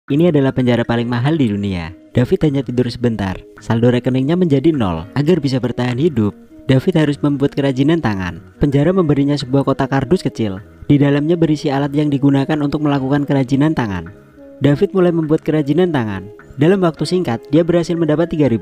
Ini adalah penjara paling mahal di dunia. David hanya tidur sebentar. Saldo rekeningnya menjadi nol. Agar bisa bertahan hidup, David harus membuat kerajinan tangan. Penjara memberinya sebuah kotak kardus kecil. Di dalamnya berisi alat yang digunakan untuk melakukan kerajinan tangan. David mulai membuat kerajinan tangan. Dalam waktu singkat, dia berhasil mendapat 3.000.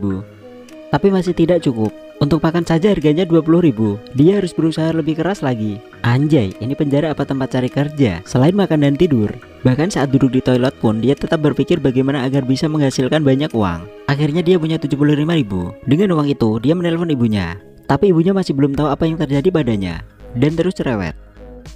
Tapi masih tidak cukup. Untuk makan saja harganya 20.000. Dia harus berusaha lebih keras lagi. Anjay, ini penjara apa tempat cari kerja? Selain makan dan tidur, bahkan saat duduk di toilet pun dia tetap berpikir bagaimana agar bisa menghasilkan banyak uang. Akhirnya dia punya 75.000. Dengan uang itu, dia menelpon ibunya. Tapi ibunya masih belum tahu apa yang terjadi padanya dan terus cerewet.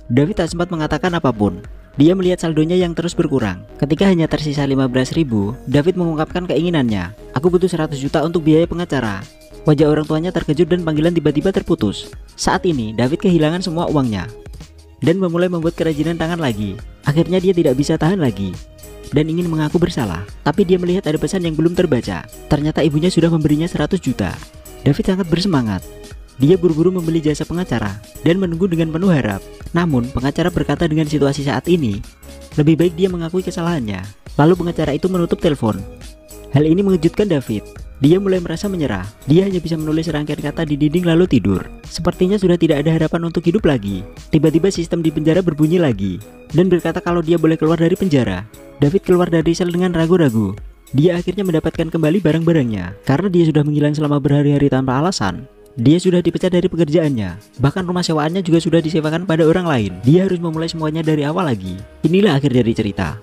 David tak sempat mengatakan apapun. Dia melihat saldonya yang terus berkurang. Ketika hanya tersisa 15.000, David mengungkapkan keinginannya. Aku butuh 100 juta untuk biaya pengacara. Wajah orang tuanya terkejut dan panggilan tiba-tiba terputus. Saat ini, David kehilangan semua uangnya dan memulai membuat kerajinan tangan lagi. Akhirnya dia tidak bisa tahan lagi dan ingin mengaku bersalah. Tapi dia melihat ada pesan yang belum terbaca. Ternyata ibunya sudah memberinya 100 juta. David sangat bersemangat. Dia buru-buru membeli jasa pengacara dan menunggu dengan penuh harap. Namun, pengacara berkata dengan situasi saat ini, lebih baik dia mengakui kesalahannya. Lalu pengacara itu menutup telepon. Hal ini mengejutkan David. Dia mulai merasa menyerah. Dia hanya bisa menulis serangkaian kata di dinding lalu tidur. Sepertinya sudah tidak ada harapan untuk hidup lagi. Tiba-tiba sistem di penjara berbunyi lagi dan berkata kalau dia boleh keluar dari penjara. David keluar dari sel dengan ragu-ragu. Dia akhirnya mendapatkan kembali barang-barangnya. Karena dia sudah menghilang selama berhari-hari tanpa alasan, dia sudah dipecat dari pekerjaannya. Bahkan rumah sewaannya juga sudah disewakan pada orang lain. Dia harus memulai semuanya dari awal lagi. Inilah akhir dari cerita.